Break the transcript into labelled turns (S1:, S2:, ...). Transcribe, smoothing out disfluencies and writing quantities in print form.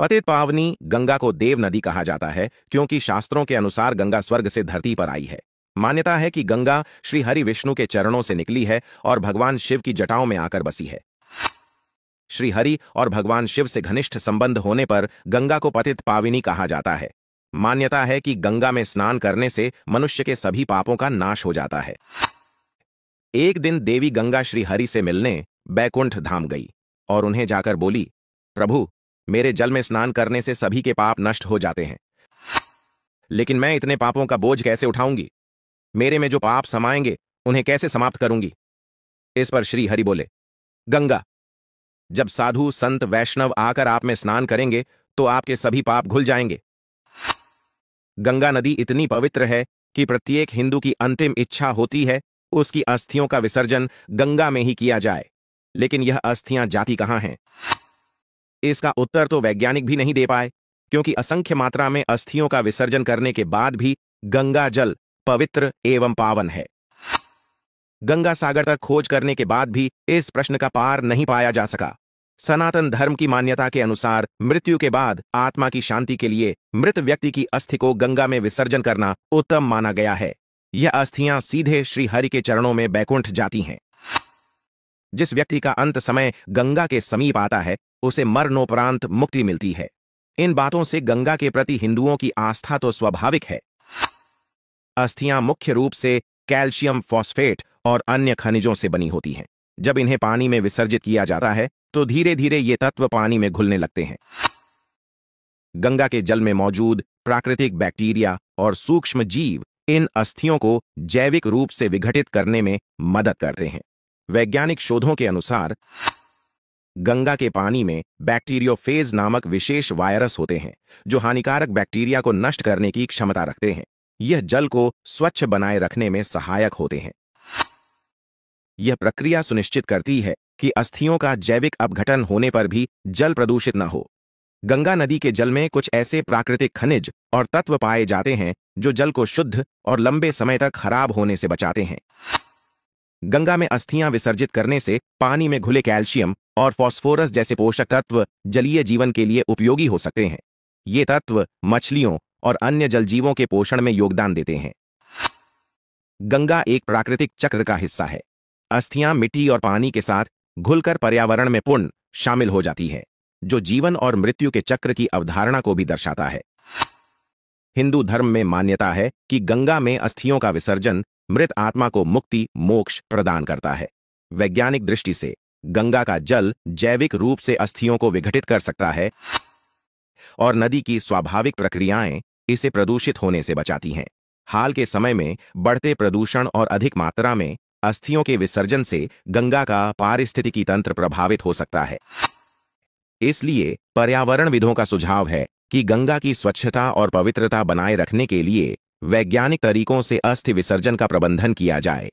S1: पतित पावनी गंगा को देव नदी कहा जाता है क्योंकि शास्त्रों के अनुसार गंगा स्वर्ग से धरती पर आई है। मान्यता है कि गंगा श्री हरि विष्णु के चरणों से निकली है और भगवान शिव की जटाओं में आकर बसी है। श्री हरि और भगवान शिव से घनिष्ठ संबंध होने पर गंगा को पतित पाविनी कहा जाता है। मान्यता है कि गंगा में स्नान करने से मनुष्य के सभी पापों का नाश हो जाता है। एक दिन देवी गंगा श्री हरि से मिलने बैकुंठ धाम गई और उन्हें जाकर बोली, प्रभु, मेरे जल में स्नान करने से सभी के पाप नष्ट हो जाते हैं, लेकिन मैं इतने पापों का बोझ कैसे उठाऊंगी? मेरे में जो पाप समाएंगे उन्हें कैसे समाप्त करूंगी? इस पर श्री हरि बोले, गंगा, जब साधु संत वैष्णव आकर आप में स्नान करेंगे तो आपके सभी पाप घुल जाएंगे। गंगा नदी इतनी पवित्र है कि प्रत्येक हिंदू की अंतिम इच्छा होती है उसकी अस्थियों का विसर्जन गंगा में ही किया जाए। लेकिन यह अस्थियां जाती कहां हैं? इसका उत्तर तो वैज्ञानिक भी नहीं दे पाए, क्योंकि असंख्य मात्रा में अस्थियों का विसर्जन करने के बाद भी गंगा जल पवित्र एवं पावन है। गंगा सागर तक खोज करने के बाद भी इस प्रश्न का पार नहीं पाया जा सका। सनातन धर्म की मान्यता के अनुसार मृत्यु के बाद आत्मा की शांति के लिए मृत व्यक्ति की अस्थि को गंगा में विसर्जन करना उत्तम माना गया है। यह अस्थियां सीधे श्री हरि के चरणों में बैकुंठ जाती हैं। जिस व्यक्ति का अंत समय गंगा के समीप आता है उसे मरणोपरांत मुक्ति मिलती है। इन बातों से गंगा के प्रति हिंदुओं की आस्था तो स्वाभाविक है। अस्थियां मुख्य रूप से कैल्शियम फॉस्फेट और अन्य खनिजों से बनी होती हैं। जब इन्हें पानी में विसर्जित किया जाता है तो धीरे धीरे ये तत्व पानी में घुलने लगते हैं। गंगा के जल में मौजूद प्राकृतिक बैक्टीरिया और सूक्ष्म जीव इन अस्थियों को जैविक रूप से विघटित करने में मदद करते हैं। वैज्ञानिक शोधों के अनुसार गंगा के पानी में बैक्टीरियोफेज नामक विशेष वायरस होते हैं जो हानिकारक बैक्टीरिया को नष्ट करने की क्षमता रखते हैं। यह जल को स्वच्छ बनाए रखने में सहायक होते हैं। यह प्रक्रिया सुनिश्चित करती है कि अस्थियों का जैविक अपघटन होने पर भी जल प्रदूषित न हो। गंगा नदी के जल में कुछ ऐसे प्राकृतिक खनिज और तत्व पाए जाते हैं जो जल को शुद्ध और लंबे समय तक खराब होने से बचाते हैं। गंगा में अस्थियां विसर्जित करने से पानी में घुले कैल्शियम और फास्फोरस जैसे पोषक तत्व जलीय जीवन के लिए उपयोगी हो सकते हैं। ये तत्व मछलियों और अन्य जलजीवों के पोषण में योगदान देते हैं। गंगा एक प्राकृतिक चक्र का हिस्सा है। अस्थियां मिट्टी और पानी के साथ घुलकर पर्यावरण में पुनः शामिल हो जाती है, जो जीवन और मृत्यु के चक्र की अवधारणा को भी दर्शाता है। हिंदू धर्म में मान्यता है कि गंगा में अस्थियों का विसर्जन मृत आत्मा को मुक्ति मोक्ष प्रदान करता है। वैज्ञानिक दृष्टि से गंगा का जल जैविक रूप से अस्थियों को विघटित कर सकता है और नदी की स्वाभाविक प्रक्रियाएं इसे प्रदूषित होने से बचाती हैं। हाल के समय में बढ़ते प्रदूषण और अधिक मात्रा में अस्थियों के विसर्जन से गंगा का पारिस्थितिकी तंत्र प्रभावित हो सकता है। इसलिए पर्यावरणविदों का सुझाव है कि गंगा की स्वच्छता और पवित्रता बनाए रखने के लिए वैज्ञानिक तरीकों से अस्थि विसर्जन का प्रबंधन किया जाए।